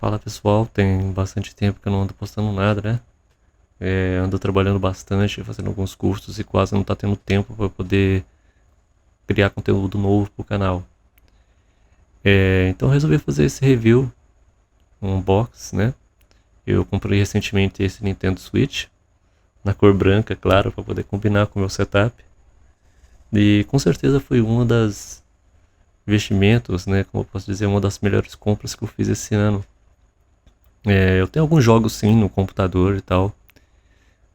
Fala pessoal, tem bastante tempo que eu não ando postando nada, né? Ando trabalhando bastante, fazendo alguns cursos e quase não tá tendo tempo para poder criar conteúdo novo pro canal. Então eu resolvi fazer esse review, um unboxing, né? Eu comprei recentemente esse Nintendo Switch, na cor branca, claro, para poder combinar com o meu setup. E com certeza foi uma das investimentos, né? Como eu posso dizer, uma das melhores compras que eu fiz esse ano. Eu tenho alguns jogos sim no computador e tal,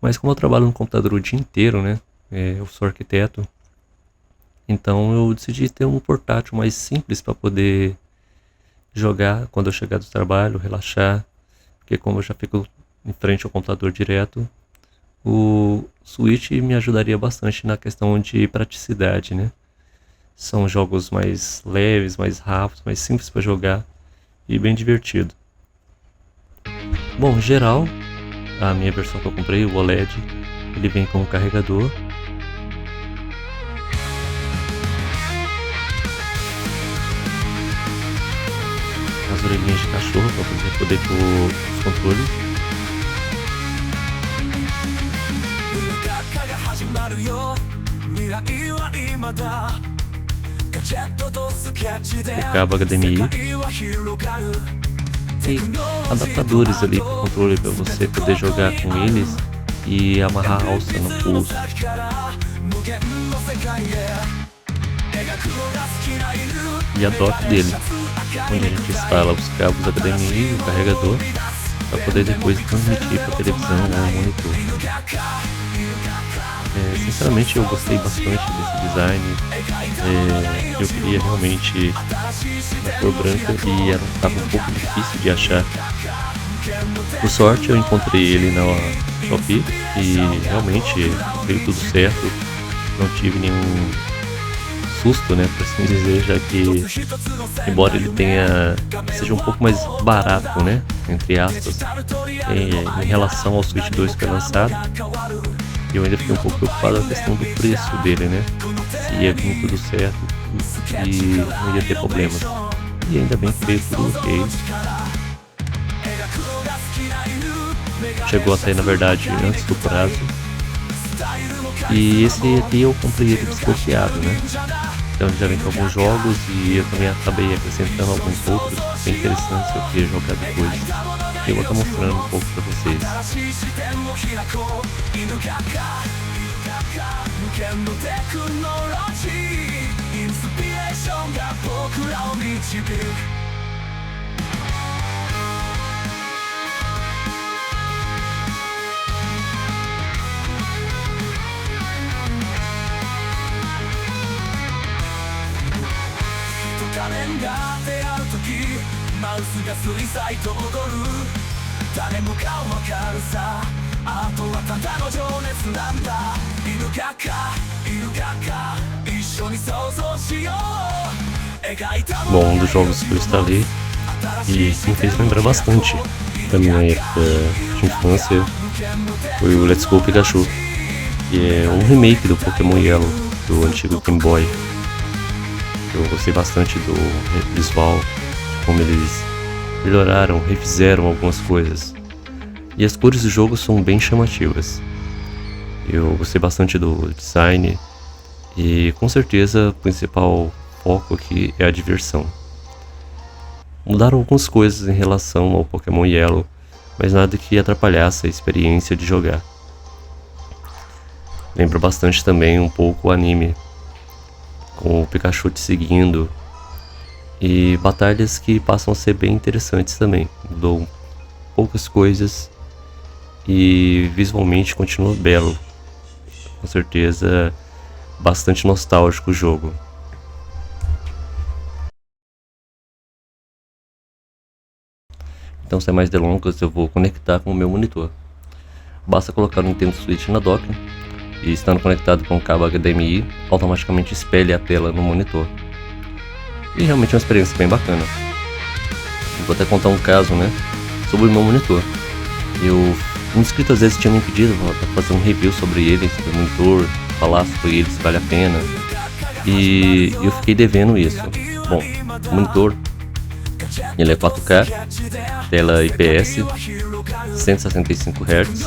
mas como eu trabalho no computador o dia inteiro, né? Eu sou arquiteto, então eu decidi ter um portátil mais simples para poder jogar quando eu chegar do trabalho, relaxar, porque como eu já fico em frente ao computador direto, o Switch me ajudaria bastante na questão de praticidade, né? São jogos mais leves, mais rápidos, mais simples para jogar e bem divertido. Bom, em geral, a minha versão que eu comprei, o OLED, ele vem com um carregador. As orelhinhas de cachorro para você poder pôr os controles. O cabo HDMI e adaptadores ali para o controle para você poder jogar com eles e amarrar a alça no pulso. E a dock dele, onde a gente instala os cabos HDMI e o carregador para poder depois transmitir para a televisão ou monitor. Sinceramente eu gostei bastante desse design. Eu queria realmente na cor branca e estava um pouco difícil de achar. Por sorte eu encontrei ele na Shopee e realmente veio tudo certo, não tive nenhum susto, né, por assim dizer, já que embora ele seja um pouco mais barato, né, entre aspas, em relação ao Switch 2 que foi lançado, eu ainda fiquei um pouco preocupado com a questão do preço dele, né, se ia vir tudo certo e não ia ter problemas, e ainda bem que veio tudo ok. Chegou até na verdade antes do prazo. E esse aqui eu comprei ele desbloqueado, né? Então ele já vem com alguns jogos e eu também acabei acrescentando alguns outros bem interessantes que eu queria jogar depois. E eu vou estar mostrando um pouco pra vocês. Bom, um dos jogos que eu instalei e me fez lembrar bastante da minha época de infância foi o Let's Go Pikachu, que é um remake do Pokémon Yellow, do antigo Game Boy. Eu gostei bastante do visual, de como eles melhoraram, refizeram algumas coisas. E as cores do jogo são bem chamativas. Eu gostei bastante do design e com certeza o principal foco aqui é a diversão. Mudaram algumas coisas em relação ao Pokémon Yellow, mas nada que atrapalhasse a experiência de jogar. Lembra bastante também um pouco o anime, com o Pikachu te seguindo e batalhas que passam a ser bem interessantes também. Mudou poucas coisas e visualmente continua belo. Com certeza bastante nostálgico o jogo. Então sem mais delongas eu vou conectar com o meu monitor. Basta colocar o Nintendo Switch na dock e estando conectado com o cabo HDMI, automaticamente espelha a tela no monitor. E realmente é uma experiência bem bacana. Eu vou até contar um caso, né, sobre o meu monitor. Um inscrito às vezes tinha me pedido para fazer um review sobre ele, sobre o monitor, falar sobre ele, se vale a pena. E eu fiquei devendo isso. Bom, o monitor Ele é 4K, tela IPS, 165 Hz.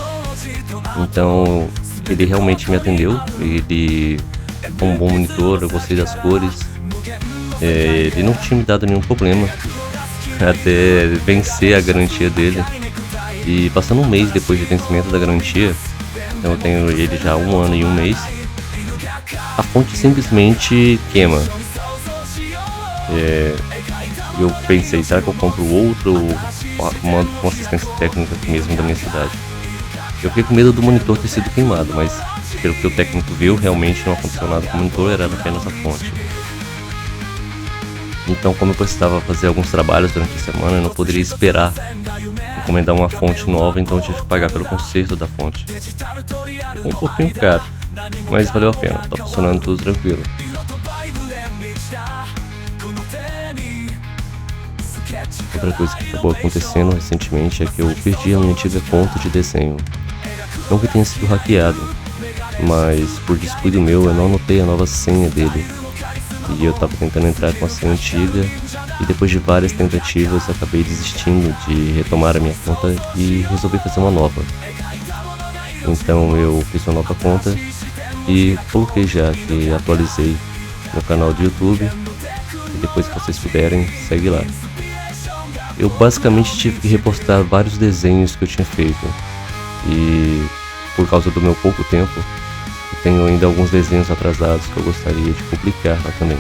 Então ele realmente me atendeu. Ele é um bom monitor, eu gostei das cores. Ele não tinha me dado nenhum problema até vencer a garantia dele. E passando um mês depois do vencimento da garantia, então eu tenho ele já há 1 ano e 1 mês, a fonte simplesmente queima. Eu pensei, será que eu compro outro ou mando com assistência técnica aqui mesmo da minha cidade? Eu fiquei com medo do monitor ter sido queimado, mas pelo que o técnico viu, realmente não aconteceu nada com o monitor, era apenas a fonte. Então, como eu precisava fazer alguns trabalhos durante a semana, eu não poderia esperar encomendar uma fonte nova, então eu tive que pagar pelo conserto da fonte. Ficou um pouquinho caro, mas valeu a pena, tá funcionando tudo tranquilo. Outra coisa que acabou acontecendo recentemente é que eu perdi a minha antiga conta de desenho. Não que tenha sido hackeado, mas por descuido meu eu não anotei a nova senha dele. E eu tava tentando entrar com a senha antiga, e depois de várias tentativas acabei desistindo de retomar a minha conta e resolvi fazer uma nova. Então eu fiz uma nova conta e coloquei já que atualizei no canal do YouTube, e depois que vocês puderem, segue lá. Eu basicamente tive que repostar vários desenhos que eu tinha feito, e por causa do meu pouco tempo, eu tenho ainda alguns desenhos atrasados que eu gostaria de publicar lá também.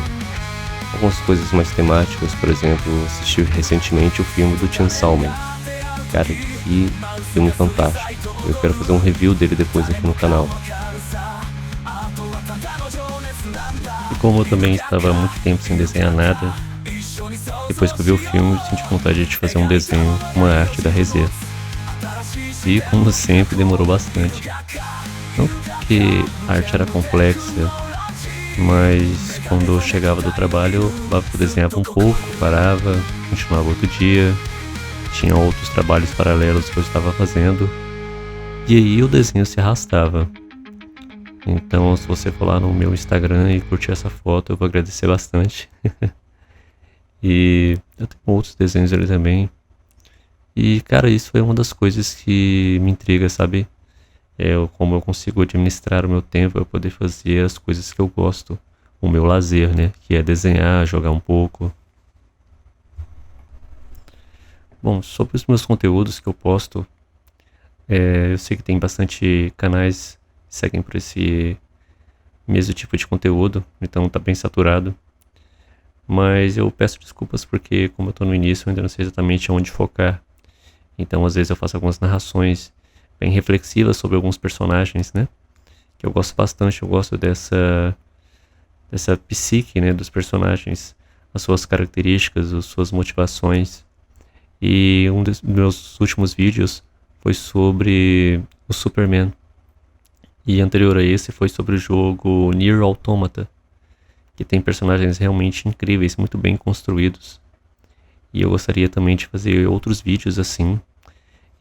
Algumas coisas mais temáticas, por exemplo, assisti recentemente o filme do Chainsaw Man. Cara, que filme fantástico. Eu quero fazer um review dele depois aqui no canal. E como eu também estava há muito tempo sem desenhar nada, depois que eu vi o filme, eu senti vontade de fazer um desenho, uma arte da resenha. E como sempre, demorou bastante. Não porque a arte era complexa, mas quando eu chegava do trabalho, eu desenhava um pouco, parava, continuava outro dia, tinha outros trabalhos paralelos que eu estava fazendo, e aí o desenho se arrastava. Então, se você for lá no meu Instagram e curtir essa foto, eu vou agradecer bastante. E eu tenho outros desenhos ali também. E, cara, isso é uma das coisas que me intriga, sabe? Como eu consigo administrar o meu tempo para poder fazer as coisas que eu gosto. O meu lazer, né? Que é desenhar, jogar um pouco. Bom, sobre os meus conteúdos que eu posto, eu sei que tem bastante canais que seguem por esse mesmo tipo de conteúdo, então tá bem saturado. Mas eu peço desculpas porque, como eu tô no início, eu ainda não sei exatamente onde focar. Então, às vezes eu faço algumas narrações bem reflexivas sobre alguns personagens, né? Que eu gosto bastante, eu gosto dessa psique, né, dos personagens, as suas características, as suas motivações. E um dos meus últimos vídeos foi sobre o Superman. E anterior a esse foi sobre o jogo Nier Automata, que tem personagens realmente incríveis, muito bem construídos. E eu gostaria também de fazer outros vídeos assim.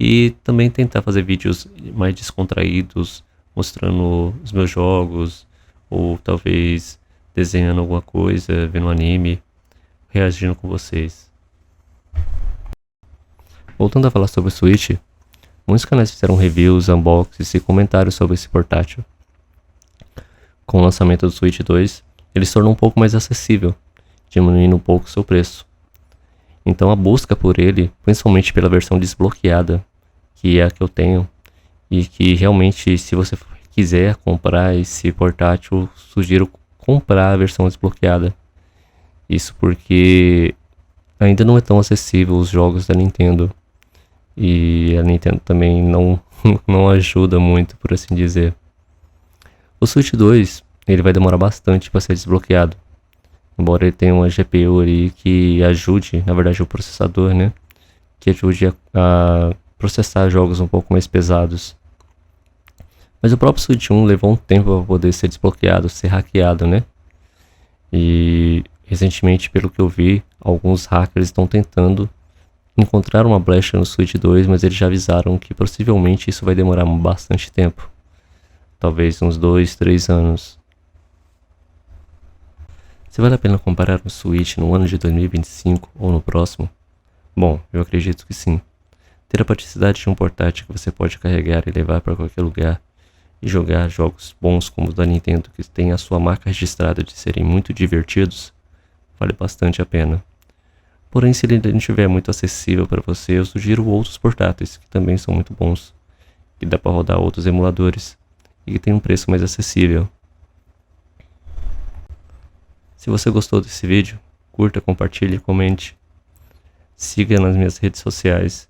E também tentar fazer vídeos mais descontraídos, mostrando os meus jogos, ou talvez desenhando alguma coisa, vendo anime, reagindo com vocês. Voltando a falar sobre o Switch, muitos canais fizeram reviews, unboxings e comentários sobre esse portátil. Com o lançamento do Switch 2, ele se tornou um pouco mais acessível, diminuindo um pouco seu preço. Então a busca por ele, principalmente pela versão desbloqueada, que é a que eu tenho, e que realmente, se você quiser comprar esse portátil, sugiro comprar a versão desbloqueada. Isso porque ainda não é tão acessível os jogos da Nintendo, e a Nintendo também não ajuda muito, por assim dizer. O Switch 2, ele vai demorar bastante para ser desbloqueado. Embora ele tenha uma GPU ali que ajude, na verdade o processador, né? Que ajude a processar jogos um pouco mais pesados. Mas o próprio Switch 1 levou um tempo para poder ser desbloqueado, ser hackeado, né? E recentemente, pelo que eu vi, alguns hackers estão tentando encontrar uma brecha no Switch 2, mas eles já avisaram que possivelmente isso vai demorar bastante tempo. Talvez uns 2, 3 anos. Se vale a pena comparar um Switch no ano de 2025 ou no próximo, Bom, eu acredito que sim. Ter a praticidade de um portátil que você pode carregar e levar para qualquer lugar e jogar jogos bons como os da Nintendo, que tem a sua marca registrada de serem muito divertidos, vale bastante a pena. Porém, se ele não estiver muito acessível para você, eu sugiro outros portáteis, que também são muito bons, que dá para rodar outros emuladores e que tem um preço mais acessível. Se você gostou desse vídeo, curta, compartilhe, comente, siga nas minhas redes sociais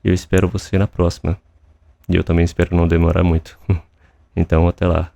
e eu espero você na próxima. E eu também espero não demorar muito. Então, até lá.